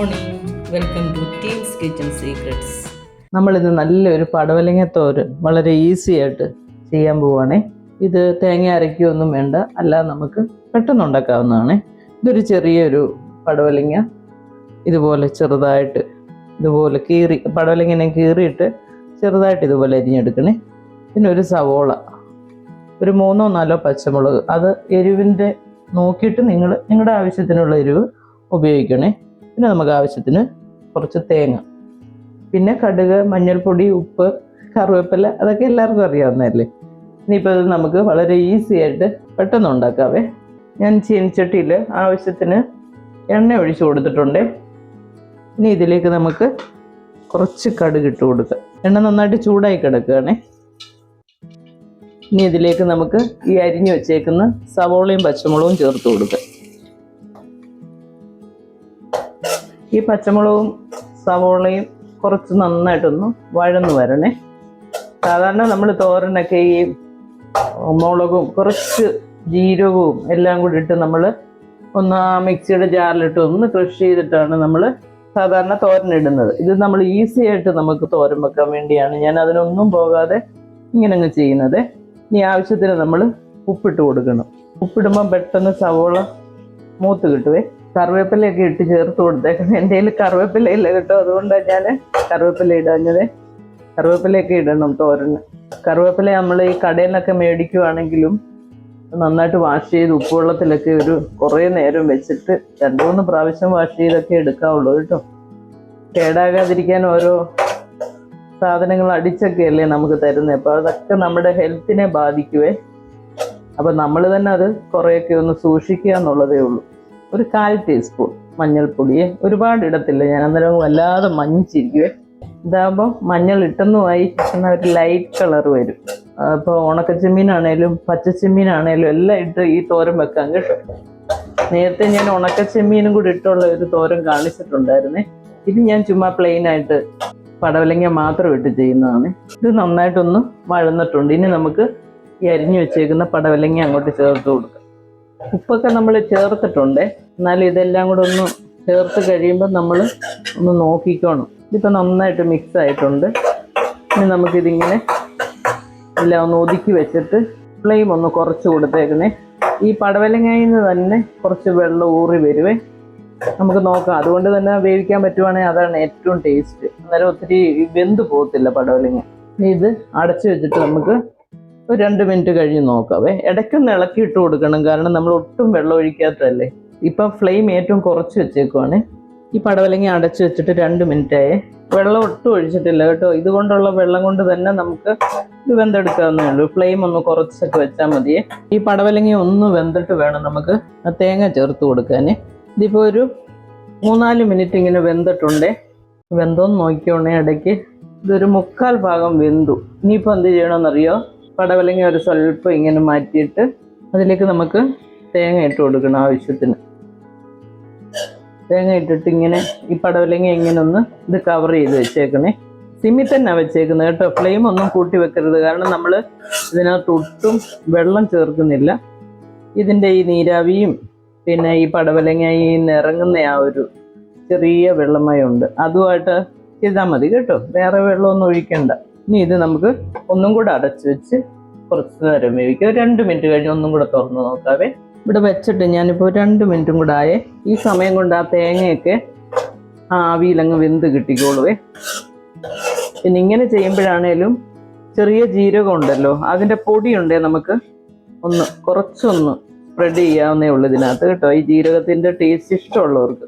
Morning, welcome to teams kitchen secrets. നമ്മളിന്ന് നല്ലൊരു പടവലങ്ങ തോരൻ വളരെ ഈസി ആയിട്ട് ചെയ്യാൻ പോവുകയാണേ. ഇത് തേങ്ങ അരയ്ക്കുകയൊന്നും വേണ്ട, അല്ലാതെ നമുക്ക് പെട്ടെന്ന് ഉണ്ടാക്കാവുന്നതാണ്. ഇതൊരു ചെറിയൊരു പടവലങ്ങ ഇതുപോലെ ചെറുതായിട്ട് ഇതുപോലെ പടവലങ്ങനെ കീറിയിട്ട് ചെറുതായിട്ട് ഇതുപോലെ അരിഞ്ഞെടുക്കണേ. പിന്നെ ഒരു സവോള, ഒരു 3-4 പച്ചമുളക്, അത് എരിവിൻ്റെ നോക്കിയിട്ട് നിങ്ങളുടെ ആവശ്യത്തിനുള്ള എരിവ് ഉപയോഗിക്കണേ. പിന്നെ നമുക്ക് ആവശ്യത്തിന് കുറച്ച് തേങ്ങ, പിന്നെ കടുക്, മഞ്ഞൾപ്പൊടി, ഉപ്പ്, കറിവേപ്പില, അതൊക്കെ എല്ലാവർക്കും അറിയാവുന്നതല്ലേ. ഇനിയിപ്പോൾ ഇത് നമുക്ക് വളരെ ഈസി ആയിട്ട് പെട്ടെന്ന് ഉണ്ടാക്കാവേ. ഞാൻ ചീനിച്ചട്ടിയിൽ ആവശ്യത്തിന് എണ്ണ ഒഴിച്ചു കൊടുത്തിട്ടുണ്ട്. ഇനി ഇതിലേക്ക് നമുക്ക് കുറച്ച് കടുക് ഇട്ട് കൊടുക്കുക. എണ്ണ നന്നായിട്ട് ചൂടായി കിടക്കുകയാണേ. ഇനി ഇതിലേക്ക് നമുക്ക് ഈ അരിഞ്ഞു വെച്ചേക്കുന്ന സവോളയും പച്ചമുളകും ചേർത്ത് കൊടുക്കുക. ഈ പച്ചമുളകും സവോളയും കുറച്ച് നന്നായിട്ടൊന്ന് വഴന്ന് വരണേ. സാധാരണ നമ്മൾ തോരനൊക്കെ ഈ മുളകും കുറച്ച് ജീരകവും എല്ലാം കൂടി ഇട്ട് നമ്മൾ ഒന്ന് ആ മിക്സിയുടെ ജാറിലിട്ട് ഒന്ന് ക്രഷ് ചെയ്തിട്ടാണ് നമ്മൾ സാധാരണ തോരനിടുന്നത്. ഇത് നമ്മൾ ഈസി ആയിട്ട് നമുക്ക് തോരൻ വെക്കാൻ വേണ്ടിയാണ് ഞാൻ അതിനൊന്നും പോകാതെ ഇങ്ങനെ അങ്ങ് ചെയ്യുന്നത്. ഇനി ആവശ്യത്തിന് നമ്മൾ ഉപ്പിട്ട് കൊടുക്കണം. ഉപ്പിടുമ്പോൾ പെട്ടെന്ന് സവോള മൂത്ത് കിട്ടുവേ. കറിവേപ്പിലയൊക്കെ ഇട്ട് ചേർത്ത് കൊടുത്തേക്കണം. എൻ്റെ കയ്യിൽ കറിവേപ്പില ഇല്ല കേട്ടോ, അതുകൊണ്ടാണ് ഞാൻ കറിവേപ്പില ഇടാഞ്ഞത്. കറിവേപ്പിലയൊക്കെ ഇടണം തോരന്. കറിവേപ്പില നമ്മൾ ഈ കടയിലൊക്കെ മേടിക്കുവാണെങ്കിലും നന്നായിട്ട് വാഷ് ചെയ്ത് ഉപ്പുവെള്ളത്തിലൊക്കെ കുറേ നേരം വെച്ചിട്ട് 2-3 പ്രാവശ്യം വാഷ് ചെയ്തൊക്കെ എടുക്കാവുള്ളൂ കേട്ടോ. കേടാകാതിരിക്കാൻ ഓരോ സാധനങ്ങൾ അടിച്ചൊക്കെ അല്ലേ നമുക്ക് തരുന്നത്. അപ്പോൾ അതൊക്കെ നമ്മുടെ ഹെൽത്തിനെ ബാധിക്കുവേ. അപ്പം നമ്മൾ തന്നെ അത് കുറേയൊക്കെ ഒന്ന് സൂക്ഷിക്കുക എന്നുള്ളതേ ഉള്ളൂ. ഒരു 1/4 ടീസ്പൂൺ മഞ്ഞൾപ്പൊടിയെ ഒരുപാട് ഇടത്തില്ല ഞാൻ, അന്നേരം വല്ലാതെ മഞ്ഞിച്ചിരിക്കുവേ. ഇതാകുമ്പോൾ മഞ്ഞൾ ഇട്ടെന്നുമായി എന്നാൽ ഒരു ലൈറ്റ് കളർ വരും. അപ്പോൾ ഉണക്കച്ചെമ്മീനാണേലും പച്ചച്ചെമ്മീനാണേലും എല്ലാം ഇട്ട് ഈ തോരൻ വെക്കാം കേട്ടോ. നേരത്തെ ഞാൻ ഉണക്കച്ചെമ്മീനും കൂടി ഇട്ടുള്ള ഒരു തോരൻ കാണിച്ചിട്ടുണ്ടായിരുന്നേ. ഇത് ഞാൻ ചുമ്മാ പ്ലെയിനായിട്ട് പടവലങ്ങ മാത്രം ഇട്ട് ചെയ്യുന്നതാണ്. ഇത് നന്നായിട്ടൊന്ന് വഴന്നിട്ടുണ്ട്. ഇനി നമുക്ക് ഈ അരിഞ്ഞു വെച്ചേക്കുന്ന പടവലങ്ങ അങ്ങോട്ട് ചേർത്ത് കൊടുക്കാം. ഉപ്പൊക്കെ നമ്മൾ ചേർത്തിട്ടുണ്ട്, എന്നാലും ഇതെല്ലാം കൂടെ ഒന്ന് ചേർത്ത് കഴിയുമ്പോൾ നമ്മൾ ഒന്ന് നോക്കിക്കോണം. ഇതിപ്പോൾ നന്നായിട്ട് മിക്സ് ആയിട്ടുണ്ട്. ഇനി നമുക്കിതിങ്ങനെ എല്ലാം ഒന്ന് ഒതുക്കി വെച്ചിട്ട് ഫ്ലെയിം ഒന്ന് കുറച്ച് കൊടുത്തേക്കണേ. ഈ പടവലങ്ങയിൽ നിന്ന് തന്നെ കുറച്ച് വെള്ളം ഊറി വരുവേ. നമുക്ക് നോക്കാം, അതുകൊണ്ട് തന്നെ വേവിക്കാൻ പറ്റുവാണെങ്കിൽ അതാണ് ഏറ്റവും ടേസ്റ്റ്. അന്നേരം ഒത്തിരി വെന്ത് പോകത്തില്ല പടവലങ്ങ. ഇനി ഇത് അടച്ചു വെച്ചിട്ട് നമുക്ക് ഒരു 2 മിനിറ്റ് കഴിഞ്ഞ് നോക്കാവേ. ഇടയ്ക്കൊന്ന് ഇളക്കി ഇട്ട് കൊടുക്കണം, കാരണം നമ്മൾ ഒട്ടും വെള്ളം ഒഴിക്കാത്തതല്ലേ. ഇപ്പം ഫ്ലെയിം ഏറ്റവും കുറച്ച് വെച്ചേക്കുവാണ്. ഈ പടവലങ്ങ അടച്ചു വെച്ചിട്ട് 2 മിനിറ്റായേ. വെള്ളം ഒട്ടും ഒഴിച്ചിട്ടില്ല കേട്ടോ. ഇതുകൊണ്ടുള്ള വെള്ളം കൊണ്ട് തന്നെ നമുക്ക് ഇത് വെന്തെടുക്കാവുന്നേ ഉള്ളൂ. ഫ്ലെയിം ഒന്ന് കുറച്ചൊക്കെ വെച്ചാൽ മതിയേ. ഈ പടവലങ്ങ ഒന്ന് വെന്തിട്ട് വേണം നമുക്ക് തേങ്ങ ചേർത്ത് കൊടുക്കാൻ. ഇതിപ്പോൾ ഒരു 3-4 മിനിറ്റ് ഇങ്ങനെ വെന്തിട്ടുണ്ടേ. വെന്തോന്ന് നോക്കിയോണേ ഇടയ്ക്ക്. ഇതൊരു 3/4 ഭാഗം വെന്തു. ഇനിയിപ്പോൾ എന്ത് ചെയ്യണമെന്നറിയോ? പടവലങ്ങ ഒരു സ്വല്പം ഇങ്ങനെ മാറ്റിയിട്ട് അതിലേക്ക് നമുക്ക് തേങ്ങ ഇട്ട് കൊടുക്കണം. ആവശ്യത്തിന് തേങ്ങ ഇട്ടിട്ട് ഇങ്ങനെ ഈ പടവലങ്ങ ഇങ്ങനെ ഒന്ന് ഇത് കവർ ചെയ്ത് വെച്ചേക്കണേ. സിമ്മിൽ തന്നെ വെച്ചേക്കുന്നത് കേട്ടോ. ഫ്ലെയിം ഒന്നും കൂട്ടി വെക്കരുത്, കാരണം നമ്മൾ ഇതിനകത്ത് ഒട്ടും വെള്ളം ചേർക്കുന്നില്ല. ഇതിൻ്റെ ഈ നീരാവിയും പിന്നെ ഈ പടവലങ്ങയിൽ നിന്ന് ഇറങ്ങുന്ന ആ ഒരു ചെറിയ വെള്ളമയമുണ്ട്, അതുമായിട്ട് ചെയ്താൽ മതി കേട്ടോ. വേറെ വെള്ളമൊന്നും ഒഴിക്കണ്ട. ഇനി ഇത് നമുക്ക് ഒന്നും കൂടെ അടച്ചു വെച്ച് കുറച്ച് നേരം വേവിക്കുക. 2 മിനിറ്റ് കഴിഞ്ഞ് ഒന്നും കൂടെ തുറന്ന് നോക്കാവേ. ഇവിടെ വെച്ചിട്ട് ഞാനിപ്പോൾ 2 മിനിറ്റും കൂടെ ആയേ. ഈ സമയം കൊണ്ട് ആ തേങ്ങയൊക്കെ ആവിയിലങ്ങ് വെന്ത് കിട്ടിക്കോളുവേ. പിന്നെ ഇങ്ങനെ ചെയ്യുമ്പോഴാണേലും ചെറിയ ജീരകം ഉണ്ടല്ലോ, അതിൻ്റെ പൊടിയുണ്ടേ നമുക്ക് കുറച്ചൊന്ന് സ്പ്രെഡ് ചെയ്യാവുന്നേ ഉള്ളൂ ഇതിനകത്ത് കേട്ടോ. ഈ ജീരകത്തിൻ്റെ ടേസ്റ്റ് ഇഷ്ടമുള്ളവർക്ക്.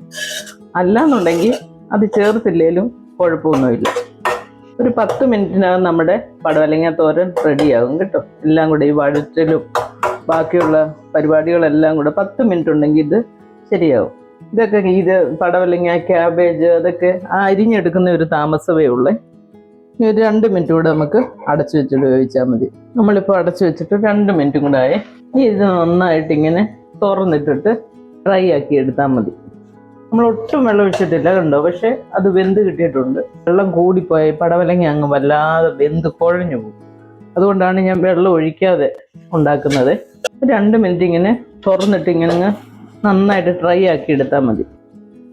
അല്ലാന്നുണ്ടെങ്കിൽ അത് ചേർത്തില്ലേലും കുഴപ്പമൊന്നുമില്ല. ഒരു 10 മിനിറ്റിനകം നമ്മുടെ പടവലങ്ങ തോരൻ റെഡിയാകും കേട്ടോ. എല്ലാം കൂടെ ഈ വഴറ്റലും ബാക്കിയുള്ള പരിപാടികളെല്ലാം കൂടെ 10 മിനിറ്റ് ഉണ്ടെങ്കിൽ ഇത് ശരിയാവും. ഇതൊക്കെ ഇത് പടവലങ്ങ, ക്യാബേജ്, അതൊക്കെ അരിഞ്ഞെടുക്കുന്ന ഒരു താമസമേ ഉള്ളേ. ഇനി ഒരു 2 മിനിറ്റ് കൂടെ നമുക്ക് അടച്ചു വെച്ചിട്ട് വേവിച്ചാൽ മതി. നമ്മളിപ്പോൾ അടച്ചു വെച്ചിട്ട് 2 മിനിറ്റും കൂടെ ആയേ. ഇനി ഇത് നന്നായിട്ട് ഇങ്ങനെ തുറന്നിട്ടിട്ട് ഡ്രൈ ആക്കി എടുത്താൽ മതി. നമ്മൾ ഒട്ടും വെള്ളം ഒഴിച്ചിട്ടില്ല കണ്ടോ, പക്ഷെ അത് വെന്ത് കിട്ടിയിട്ടുണ്ട്. വെള്ളം കൂടിപ്പോയി പടവലങ്ങ അങ്ങ് വല്ലാതെ വെന്ത് കുഴഞ്ഞു പോകും. അതുകൊണ്ടാണ് ഞാൻ വെള്ളം ഒഴിക്കാതെ ഉണ്ടാക്കുന്നത്. 2 മിനിറ്റ് ഇങ്ങനെ തുറന്നിട്ട് ഇങ്ങനെ നന്നായിട്ട് ഡ്രൈ ആക്കി എടുത്താൽ മതി.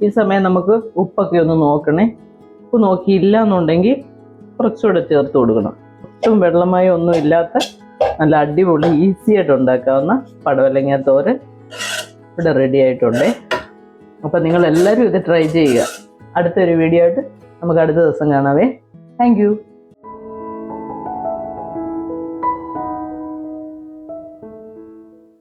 ഈ സമയം നമുക്ക് ഉപ്പൊക്കെ ഒന്ന് നോക്കണേ. ഉപ്പ് നോക്കിയില്ല എന്നുണ്ടെങ്കിൽ കുറച്ചുകൂടെ ചേർത്ത് കൊടുക്കണം. ഒട്ടും വെള്ളമായി ഒന്നും ഇല്ലാത്ത നല്ല അടിപൊളി ഈസി ആയിട്ട് ഉണ്ടാക്കാവുന്ന പടവലങ്ങ തോരൻ ഇവിടെ റെഡി ആയിട്ടുണ്ടേ. അപ്പം നിങ്ങളെല്ലാവരും ഇത് ട്രൈ ചെയ്യുക. അടുത്തൊരു വീഡിയോ ആയിട്ട് നമുക്ക് അടുത്ത ദിവസം കാണാവേ. Thank you.